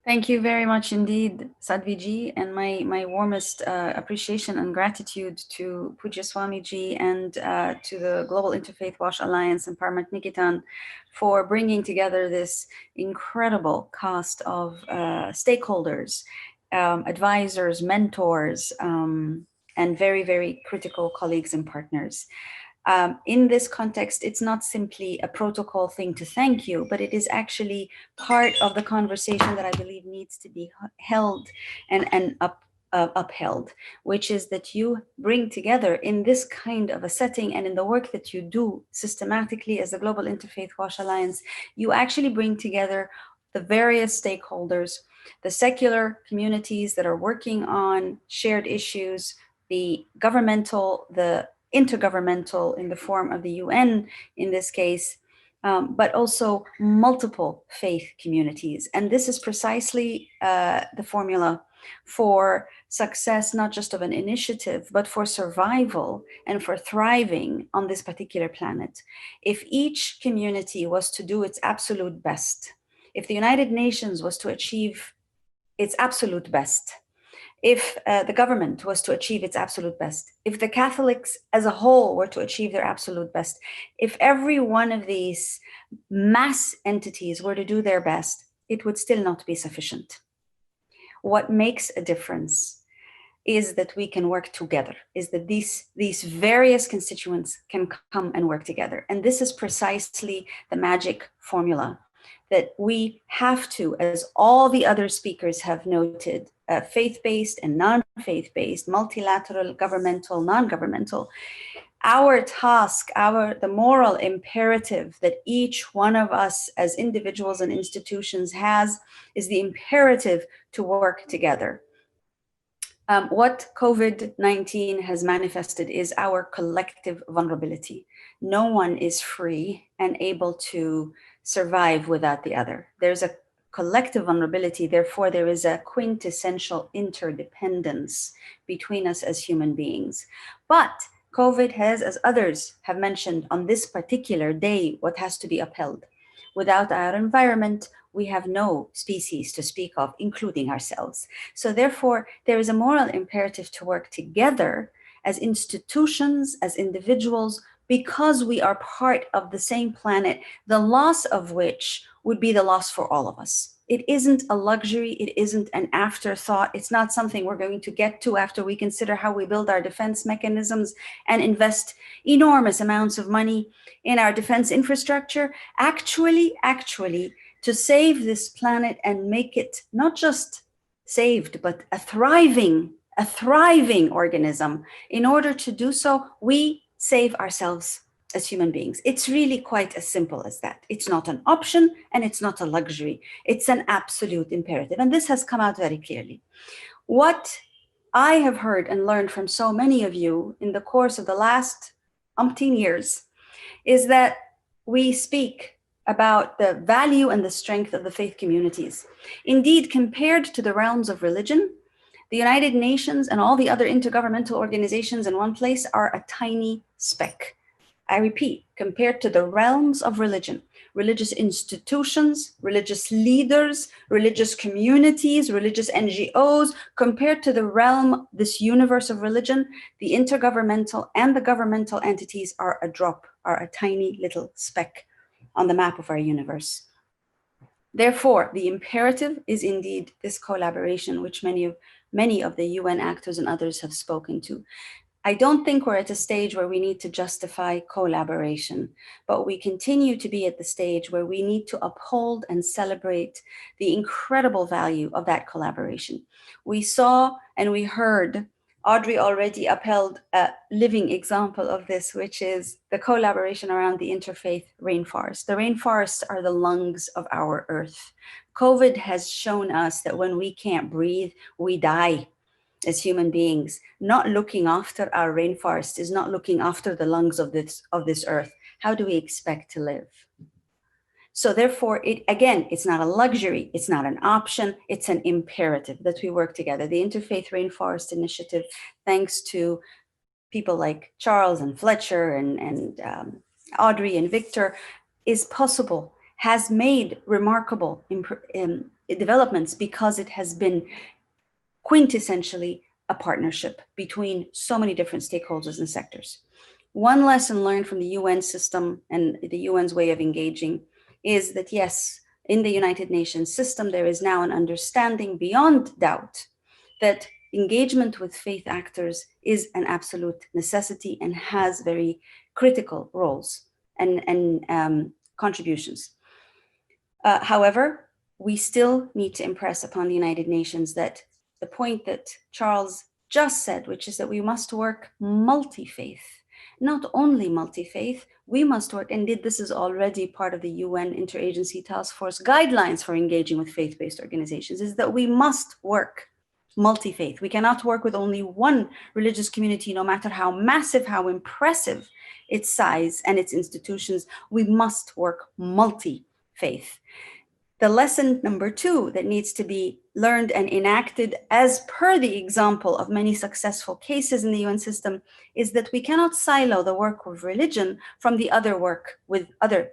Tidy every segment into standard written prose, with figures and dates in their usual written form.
Thank you very much indeed, Sadhvi and my warmest appreciation and gratitude to Pujya Swami and to the Global Interfaith Wash Alliance and Parmarth Niketan for bringing together this incredible cast of stakeholders, advisors, mentors, and very, very critical colleagues and partners. In this context, it's not simply a protocol thing to thank you, but it is actually part of the conversation that I believe needs to be held and upheld, which is that you bring together in this kind of a setting and in the work that you do systematically as the Global Interfaith Wash Alliance, you actually bring together the various stakeholders, the secular communities that are working on shared issues, the governmental, the intergovernmental in the form of the UN in this case, but also multiple faith communities. And this is precisely the formula for success, not just of an initiative, but for survival and for thriving on this particular planet. If each community was to do its absolute best, if the United Nations was to achieve its absolute best, if the government was to achieve its absolute best, if the Catholics as a whole were to achieve their absolute best, if every one of these mass entities were to do their best, it would still not be sufficient. What makes a difference is that we can work together, is that these various constituents can come and work together. And this is precisely the magic formula that we have to, as all the other speakers have noted, faith-based and non-faith-based, multilateral, governmental, non-governmental. Our task, the moral imperative that each one of us as individuals and institutions has is the imperative to work together. What COVID-19 has manifested is our collective vulnerability. No one is free and able to survive without the other. There's a collective vulnerability, therefore there is a quintessential interdependence between us as human beings. But COVID has, as others have mentioned on this particular day, what has to be upheld. Without our environment, we have no species to speak of, including ourselves. So therefore, there is a moral imperative to work together as institutions, as individuals, because we are part of the same planet, the loss of which would be the loss for all of us. It isn't a luxury, it isn't an afterthought, it's not something we're going to get to after we consider how we build our defense mechanisms and invest enormous amounts of money in our defense infrastructure. Actually, to save this planet and make it not just saved, but a thriving organism, in order to do so, we save ourselves as human beings. It's really quite as simple as that. It's not an option and it's not a luxury. It's an absolute imperative. And this has come out very clearly. What I have heard and learned from so many of you in the course of the last umpteen years is that we speak about the value and the strength of the faith communities. Indeed, compared to the realms of religion, the United Nations and all the other intergovernmental organizations in one place are a tiny speck. I repeat, compared to the realms of religion, religious institutions, religious leaders, religious communities, religious NGOs, compared to the realm, this universe of religion, the intergovernmental and the governmental entities are a drop, are a tiny little speck on the map of our universe. Therefore, the imperative is indeed this collaboration, which many of the UN actors and others have spoken to. I don't think we're at a stage where we need to justify collaboration, but we continue to be at the stage where we need to uphold and celebrate the incredible value of that collaboration. We saw and we heard, Audrey already upheld a living example of this, which is the collaboration around the interfaith rainforest. The rainforests are the lungs of our earth. COVID has shown us that when we can't breathe, we die as human beings. Not looking after our rainforest is not looking after the lungs of this earth. How do we expect to live? So therefore, it's not a luxury, it's not an option, it's an imperative that we work together. The Interfaith Rainforest Initiative, thanks to people like Charles and Fletcher and Audrey and Victor, is possible, has made remarkable developments because it has been quintessentially a partnership between so many different stakeholders and sectors. One lesson learned from the UN system and the UN's way of engaging is that, yes, in the United Nations system, there is now an understanding beyond doubt that engagement with faith actors is an absolute necessity and has very critical roles and contributions. However, we still need to impress upon the United Nations that the point that Charles just said, which is that we must work multi-faith, not only multi-faith, we must work, and this is already part of the UN Interagency Task Force guidelines for engaging with faith-based organizations, is that we must work multi-faith. We cannot work with only one religious community, no matter how massive, how impressive its size and its institutions. We must work multi-faith. The lesson number 2 that needs to be learned and enacted as per the example of many successful cases in the UN system is that we cannot silo the work of religion from the other work with other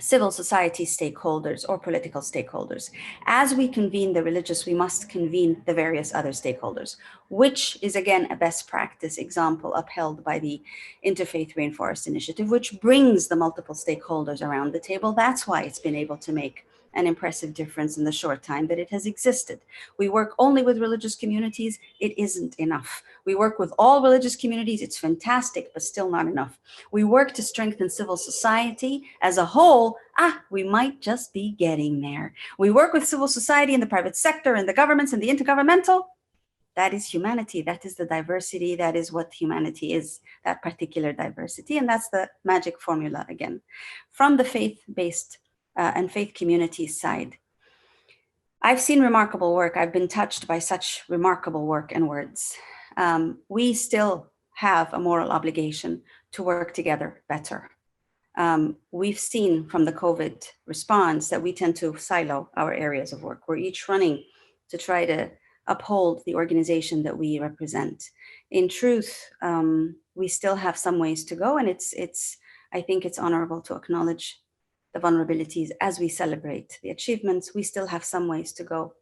civil society stakeholders or political stakeholders. As we convene the religious, we must convene the various other stakeholders, which is again a best practice example upheld by the Interfaith Rainforest Initiative, which brings the multiple stakeholders around the table. That's why it's been able to make an impressive difference in the short time that it has existed. We work only with religious communities, it isn't enough. We work with all religious communities, it's fantastic, but still not enough. We work to strengthen civil society as a whole, we might just be getting there. We work with civil society in the private sector, and the governments, and the intergovernmental. That is humanity, that is the diversity, that is what humanity is, that particular diversity, and that's the magic formula again. From the faith-based and faith communities side, I've seen remarkable work. I've been touched by such remarkable work and words. We still have a moral obligation to work together better. We've seen from the COVID response that we tend to silo our areas of work. We're each running to try to uphold the organization that we represent. In truth, we still have some ways to go, and I think it's honorable to acknowledge the vulnerabilities as we celebrate the achievements. We still have some ways to go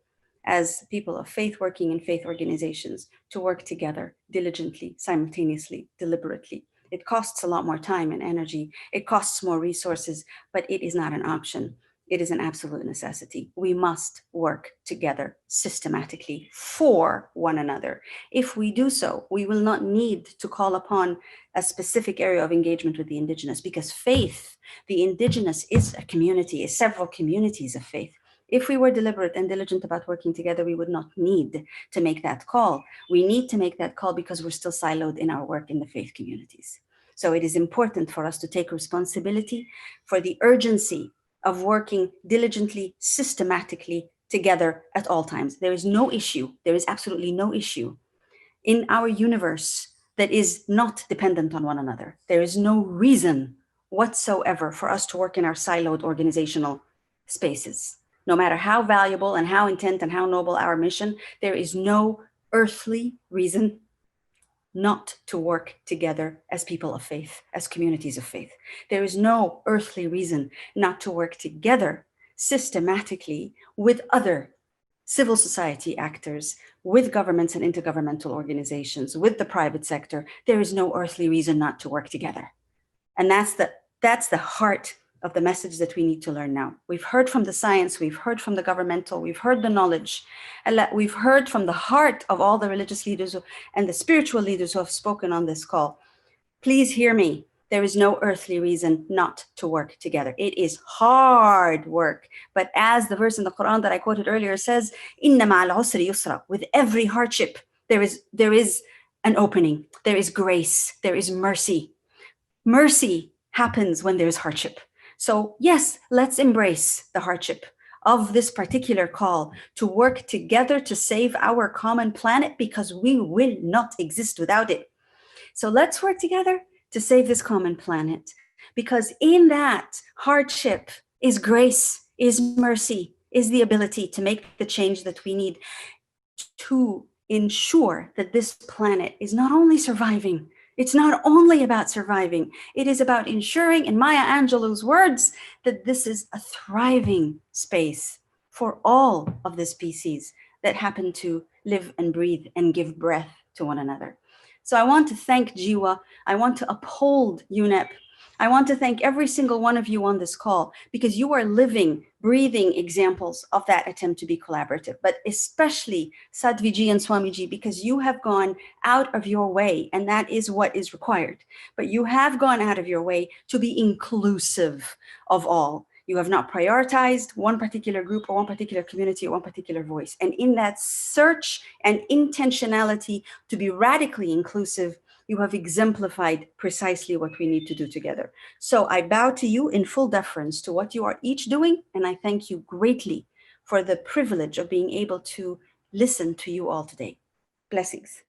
as people of faith working in faith organizations to work together diligently, simultaneously, deliberately. It costs a lot more time and energy. It costs more resources, but it is not an option. It is an absolute necessity. We must work together systematically for one another. If we do so, we will not need to call upon a specific area of engagement with the indigenous, because faith, the indigenous, is a community, is several communities of faith. If we were deliberate and diligent about working together, we would not need to make that call. We need to make that call because we're still siloed in our work in the faith communities. So it is important for us to take responsibility for the urgency of working diligently, systematically together at all times. There is no issue, there is absolutely no issue in our universe that is not dependent on one another. There is no reason whatsoever for us to work in our siloed organizational spaces. No matter how valuable and how intent and how noble our mission, there is no earthly reason not to work together as people of faith, as communities of faith. There is no earthly reason not to work together systematically with other civil society actors, with governments and intergovernmental organizations, with the private sector. There is no earthly reason not to work together. And that's the heart of the message that we need to learn now. We've heard from the science, we've heard from the governmental, we've heard the knowledge, and we've heard from the heart of all the religious leaders and the spiritual leaders who have spoken on this call. Please hear me. There is no earthly reason not to work together. It is hard work, but as the verse in the Quran that I quoted earlier says, "Inna ma'al usri yusra." With every hardship, there is an opening, there is grace, there is mercy. Mercy happens when there is hardship. So yes, let's embrace the hardship of this particular call to work together to save our common planet, because we will not exist without it. So let's work together to save this common planet, because in that hardship is grace, is mercy, is the ability to make the change that we need to ensure that this planet is not only surviving. It's not only about surviving, it is about ensuring, in Maya Angelou's words, that this is a thriving space for all of the species that happen to live and breathe and give breath to one another. So I want to thank Jiwa. I want to uphold UNEP. I want to thank every single one of you on this call, because you are living, breathing examples of that attempt to be collaborative, but especially Sadhviji and Swamiji, because you have gone out of your way, and that is what is required. But you have gone out of your way to be inclusive of all. You have not prioritized one particular group or one particular community or one particular voice. And in that search and intentionality to be radically inclusive, you have exemplified precisely what we need to do together. So I bow to you in full deference to what you are each doing, and I thank you greatly for the privilege of being able to listen to you all today. Blessings.